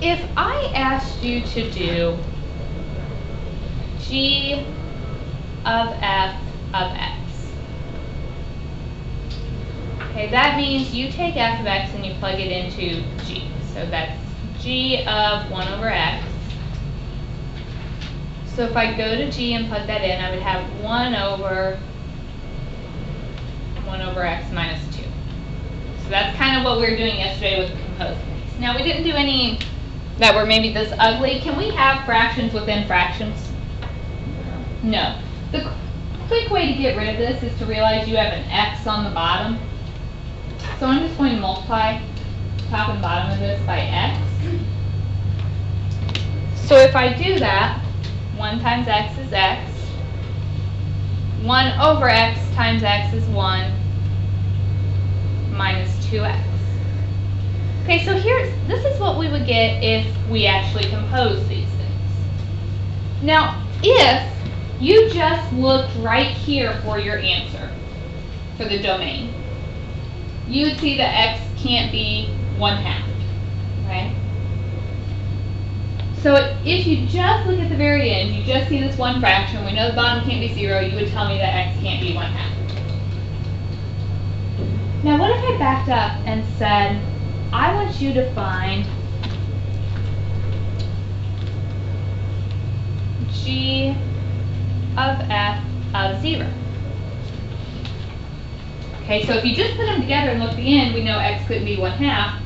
if I asked you to do g of f of x, okay, that means you take f of x and you plug it into g. So that's g of 1 over x. So if I go to g and plug that in, I would have 1 over x minus 2. So that's kind of what we were doing yesterday with composing these. Now we didn't do any that were maybe this ugly. Can we have fractions within fractions? No. The quick way to get rid of this is to realize you have an x on the bottom. So I'm just going to multiply top and bottom of this by x. So if I do that, 1 times x is x. 1 over x times x is 1 minus 2x. Okay, so this is what we would get if we actually compose these things. Now, if you just looked right here for your answer, for the domain, you would see that x can't be 1/2, right? So if you just look at the very end, you just see this one fraction, we know the bottom can't be 0, you would tell me that x can't be 1/2. Now what if I backed up and said, I want you to find g of f of 0. Okay, so if you just put them together and look at the end, we know x couldn't be 1/2.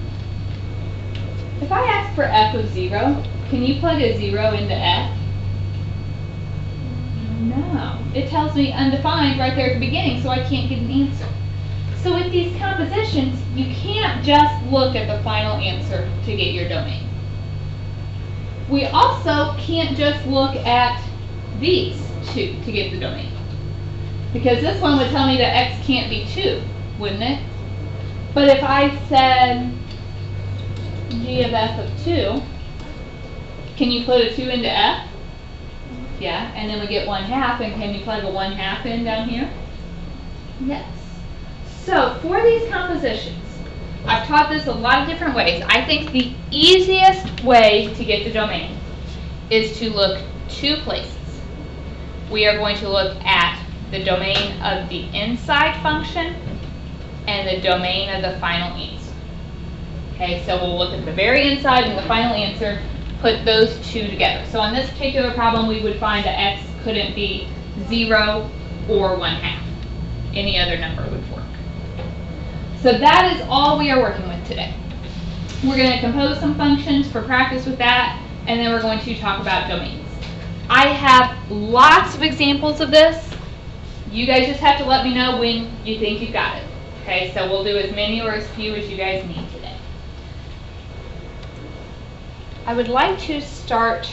If I ask for f of 0, can you plug a 0 into f? No. It tells me undefined right there at the beginning, so I can't get an answer. So with these compositions, you can't just look at the final answer to get your domain. We also can't just look at these two to get the domain. Because this one would tell me that x can't be 2, wouldn't it? But if I said g of f of 2, can you put a 2 into f? Yeah, and then we get 1/2, and can you plug a 1/2 in down here? Yes. So for these compositions, I've taught this a lot of different ways. I think the easiest way to get the domain is to look 2 places. We are going to look at the domain of the inside function and the domain of the final answer. Okay, so we'll look at the very inside and the final answer, put those 2 together. So on this particular problem, we would find that x couldn't be 0 or 1/2. Any other number would work. So that is all we are working with today. We're going to compose some functions for practice with that, and then we're going to talk about domains. I have lots of examples of this. You guys just have to let me know when you think you've got it. Okay, so we'll do as many or as few as you guys need today. I would like to start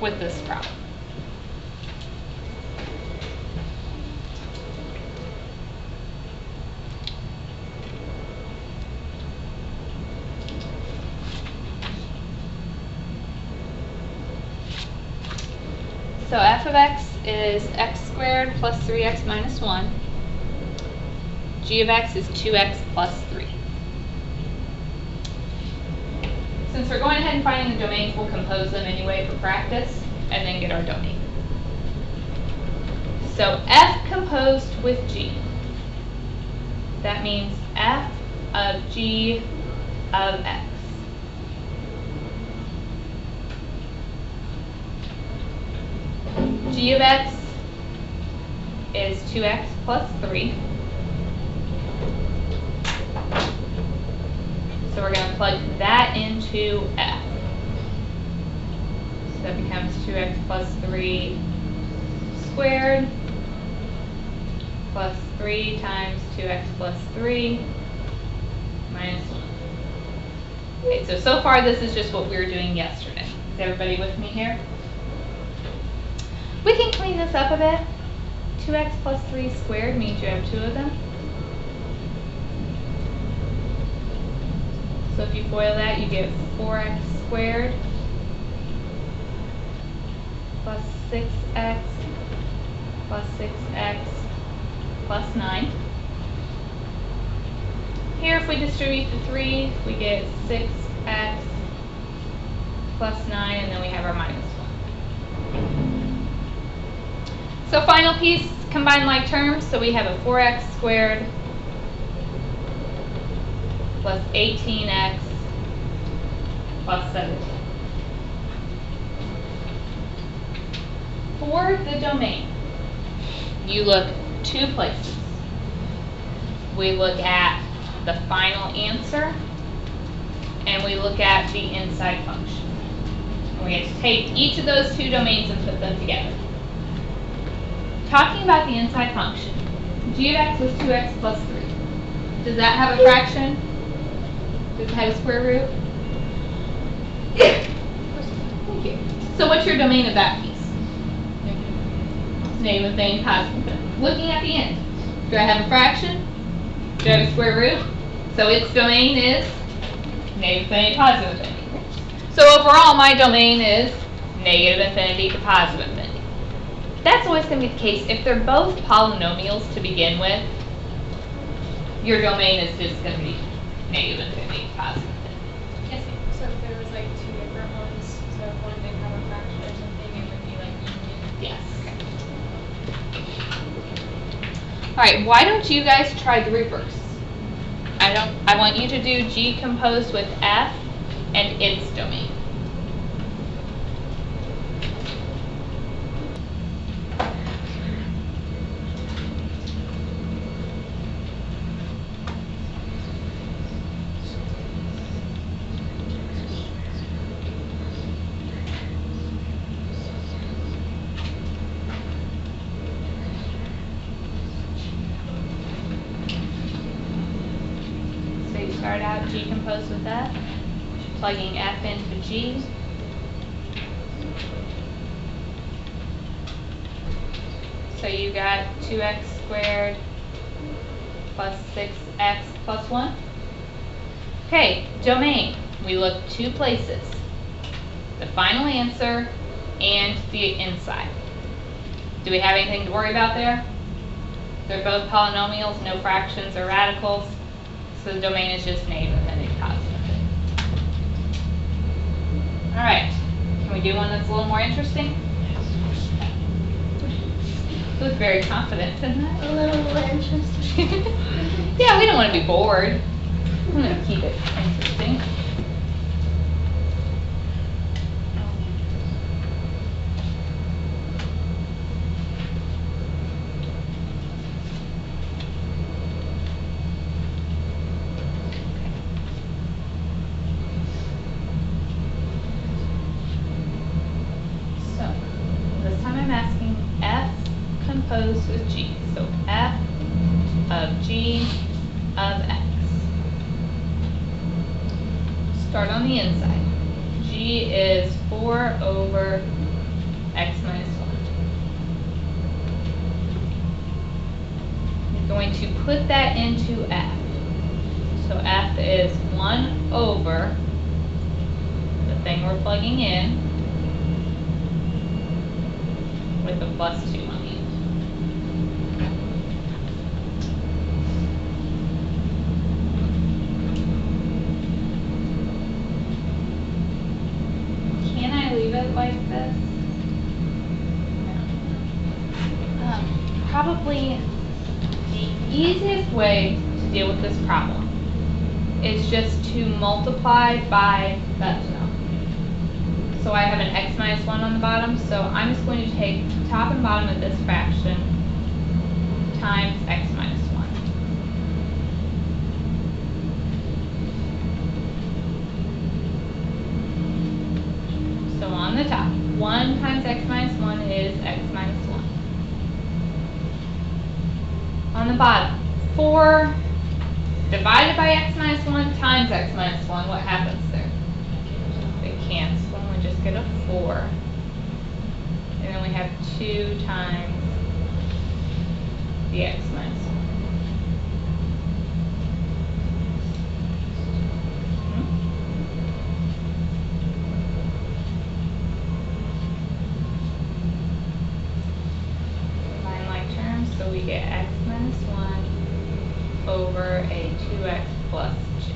with this problem. So f of x is x squared plus 3x minus 1. G of x is 2x plus 3. Since we're going ahead and finding the domains, we'll compose them anyway for practice and then get our domain. So f composed with g. That means f of g of x. G of x is 2x plus 3. So we're going to plug that into f. So that becomes 2x plus 3 squared plus 3 times 2x plus 3 minus 1. Okay, so far this is just what we were doing yesterday. Is everybody with me here? We can clean this up a bit. 2x plus 3 squared means you have 2 of them. So if you FOIL that, you get 4x squared plus 6x plus 6x plus 9. Here, if we distribute the 3, we get 6x plus 9, and then we have our minus 1. So final piece, combine like terms. So we have a 4x squared plus 18x plus 17. For the domain, you look two places. We look at the final answer, and we look at the inside function. And we have to take each of those two domains and put them together. Talking about the inside function, g of x was 2x plus 3. Does that have a fraction? Does it have a square root? Thank you. So what's your domain of that piece? Negative infinity, positive infinity. Looking at the end, do I have a fraction? Do I have a square root? So its domain is negative infinity, positive infinity. So overall, my domain is negative infinity to positive infinity. That's always going to be the case. If they're both polynomials to begin with, your domain is just going to be negative infinity to positive infinity. Yes, ma'am? So if there was like two different ones, so if one didn't have a fraction or something, it would be like union? Yes. Alright, why don't you guys try the reverse? I want you to do G composed with F and its domain. Start out G composed with F, plugging F into G. So you got 2x squared plus 6x plus 1. Okay, domain. We look two places. The final answer and the inside. Do we have anything to worry about there? They're both polynomials, no fractions or radicals. So the domain is just negative infinity, positive infinity. All right, can we do one that's a little more interesting? You look very confident, isn't it? A little more interesting. Yeah, we don't want to be bored. I'm going to keep it interesting. Composed with G. So F of G of X. Start on the inside. G is 4 over X minus 1. You're going to put that into F. So F is 1 over the thing we're plugging in with a plus 2 on the end. Like this? No. Probably the easiest way to deal with this problem is just to multiply by that term. So I have an x minus 1 on the bottom, so I'm just going to take top and bottom of this fraction times x minus 1. On the top, 1 times x minus 1 is x minus 1. On the bottom, 4 divided by x minus 1 times x minus 1, what happens there? They cancel, and we just get a 4. And then we have 2 times the x minus 1. So we get x minus 1 over a 2x plus g.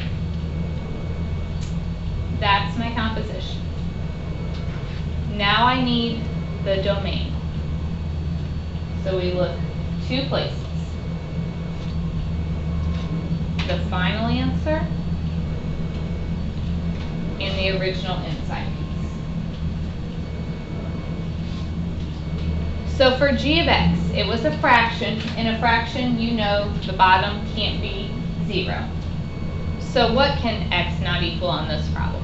That's my composition. Now I need the domain. So we look 2 places. The final answer and the original inside piece. So for g of x, it was a fraction. In a fraction, you know the bottom can't be 0. So what can x not equal on this problem?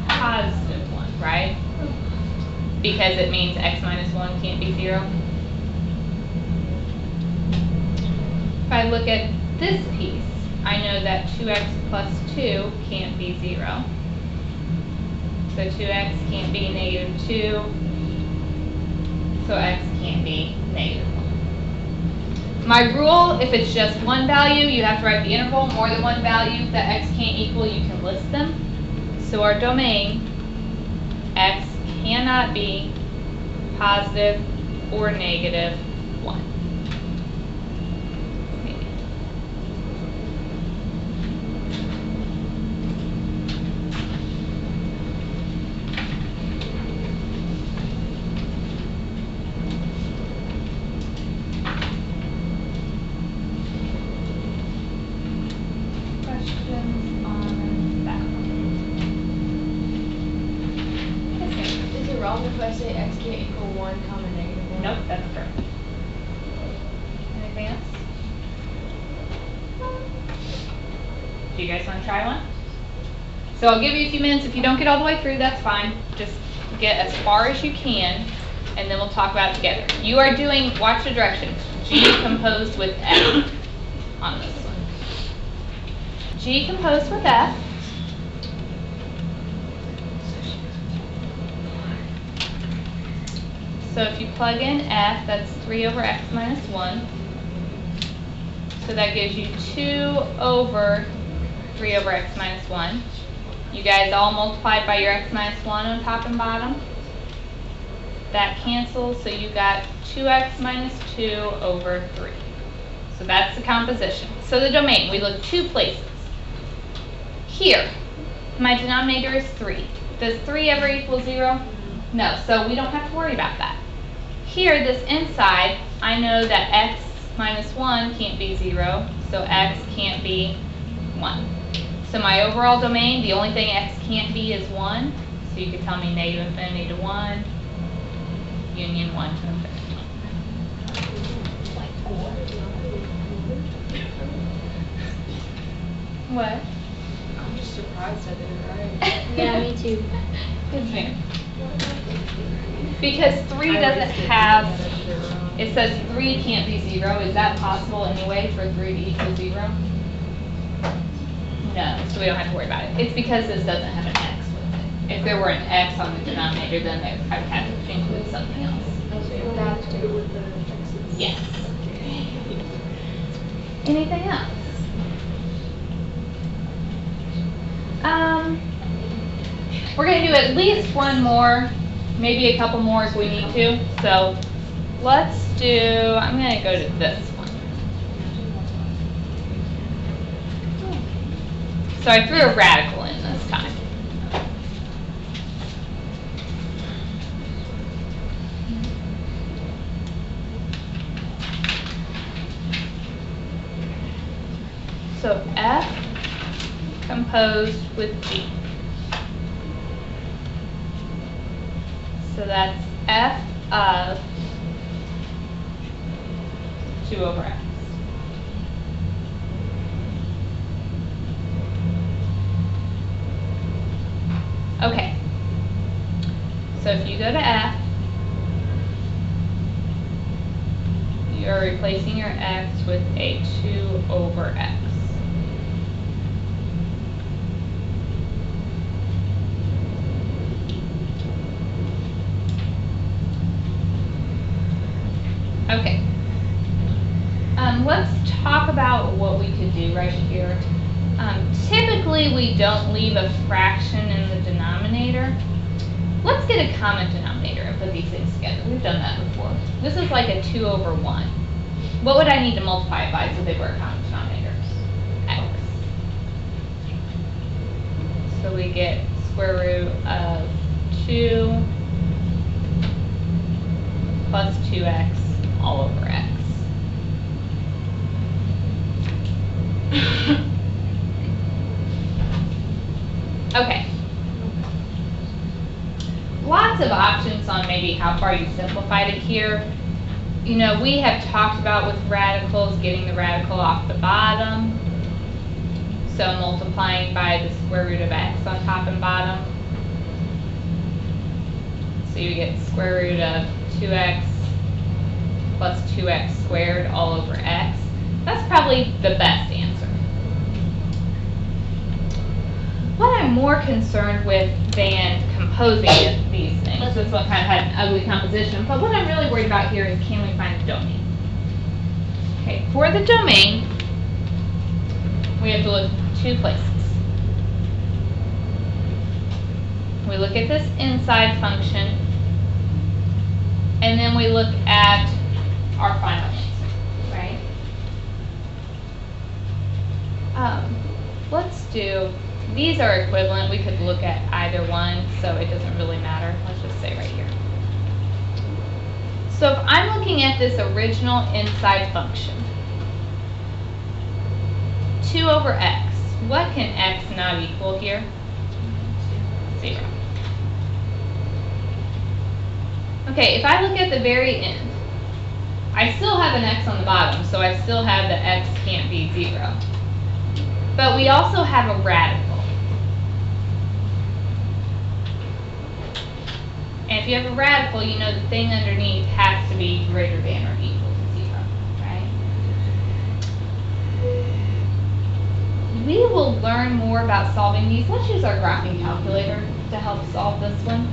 Positive 1, right? Because it means x minus 1 can't be 0. If I look at this piece, I know that 2x plus 2 can't be 0. So 2x can't be negative 2. So x can't be negative 1. My rule, if it's just one value, you have to write the interval. More than one value that x can't equal, you can list them. So our domain, x cannot be positive or negative 1. Questions on that one? Is it wrong if I say x can't equal 1 comma negative 1? Nope, that's correct. Anything else? Do you guys want to try one? So I'll give you a few minutes. If you don't get all the way through, that's fine. Just get as far as you can, and then we'll talk about it together. You are doing, watch the directions, G composed with F on this one. G composed with F. So if you plug in F, that's 3 over x minus 1. So that gives you 2 over 3 over x minus 1. You guys all multiplied by your x minus 1 on top and bottom. That cancels, so you got 2x minus 2 over 3. So that's the composition. So the domain, we look 2 places. Here, my denominator is 3. Does 3 ever equal 0? No, so we don't have to worry about that. Here, this inside, I know that x minus 1 can't be 0, so x can't be 1. So my overall domain, the only thing x can't be is 1. So you could tell me negative infinity to 1, union 1 to infinity. What? I'm just surprised I did it right. Yeah, me too. Good thing. Because 3 doesn't have, it says 3 can't be 0. Is that possible anyway for 3 to equal 0? No, so we don't have to worry about it. It's because this doesn't have an x with it. If there were an x on the denominator, then I would have to include something else. Yes. Anything else? We're going to do at least one more, maybe a couple more if we need to. So let's do, I'm going to go to this one. So I threw a radical in this time. So F composed with G. So that's F of 2 over x. Okay. So if you go to F, you're replacing your x with a 2 over x. Okay. Let's talk about what we could do right here. Typically, we don't leave a fraction in the denominator. Let's get a common denominator and put these things together. We've done that before. This is like a 2 over 1. What would I need to multiply it by so they were a common denominator? X. get square root of 2 plus 2x all over x. Okay. Lots of options on maybe how far you simplified it here. You know, we have talked about with radicals getting the radical off the bottom. So multiplying by the square root of x on top and bottom. So you get square root of 2x plus 2x squared all over x. That's probably the best answer. What I'm more concerned with than composing these things, this one kind of had an ugly composition, but what I'm really worried about here is can we find the domain? Okay, for the domain, we have to look 2 places. We look at this inside function, and then we look at our final answer, right? Let's do, these are equivalent. We could look at either one, so it doesn't really matter. Let's just say right here. So if I'm looking at this original inside function, 2 over x, what can x not equal here? 0. Okay, if I look at the very end, I still have an x on the bottom, so I still have the x can't be 0. But we also have a radical. And if you have a radical, you know the thing underneath has to be greater than or equal to 0, right? We will learn more about solving these. Let's use our graphing calculator to help solve this one.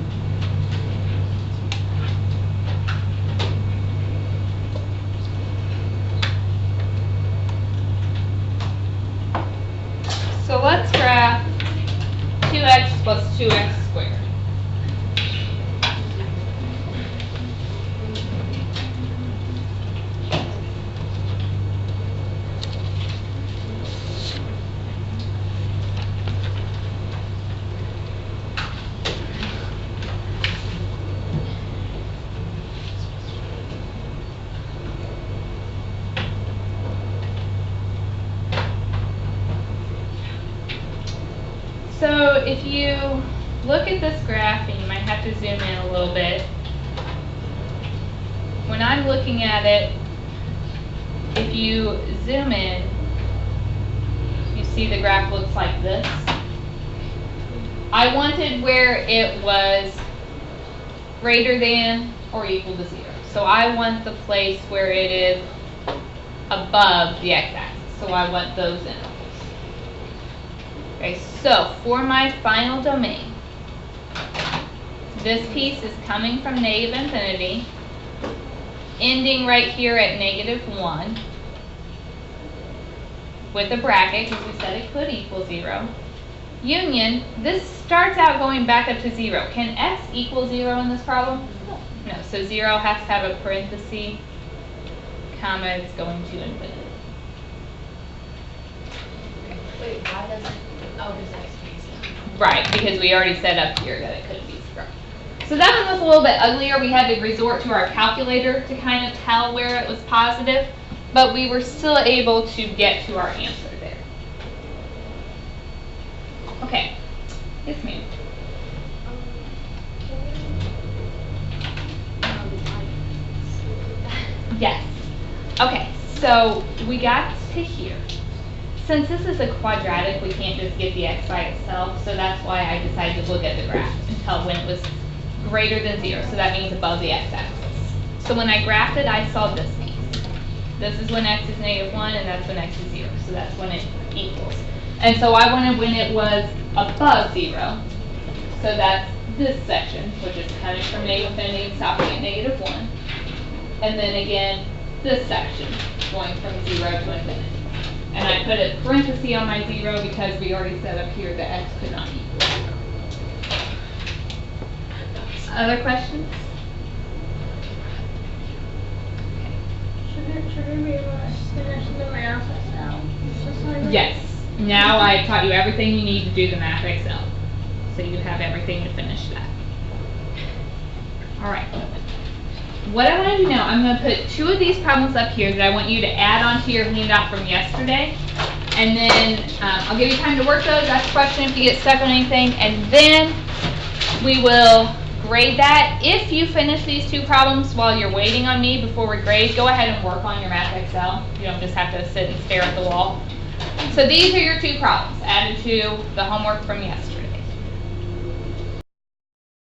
So let's graph 2x plus 2x squared. So if you look at this graph, and you might have to zoom in a little bit, when I'm looking at it, if you zoom in, you see the graph looks like this. I wanted where it was greater than or equal to 0. So I want the place where it is above the x-axis. So I want those intervals. Okay, so for my final domain, this piece is coming from negative infinity, ending right here at -1, with a bracket, because we said it could equal 0. Union, this starts out going back up to 0. Can x equal 0 in this problem? No, so 0 has to have a parenthesis, comma, it's going to infinity. Wait, why doesn't, oh, does x be 0? Right, because we already said up here that it couldn't be 0. So that one was a little bit uglier. We had to resort to our calculator to kind of tell where it was positive, but we were still able to get to our answer there. Okay, yes ma'am. Yes. Okay, so we got to here. Since this is a quadratic, we can't just get the x by itself, so that's why I decided to look at the graph and tell when it was greater than 0, so that means above the x-axis. So when I graphed it, I saw this piece. This is when x is -1, and that's when x is 0, so that's when it equals. And so I wanted when it was above 0, so that's this section, which is coming from negative infinity and stopping at -1. And then again, this section, going from 0 to infinity. And I put a parenthesis on my 0 because we already said up here that x could not equal 0. Other questions? Should we be able to finish the math ourselves? Yes. Now I've taught you everything you need to do the math Excel. so you have everything to finish that. All right. What I want to do now, I'm going to put 2 of these problems up here that I want you to add onto your handout from yesterday. And then I'll give you time to work those, ask a question if you get stuck on anything, and then we will grade that. If you finish these 2 problems while you're waiting on me before we grade, go ahead and work on your Math Excel. You don't just have to sit and stare at the wall. So these are your 2 problems added to the homework from yesterday.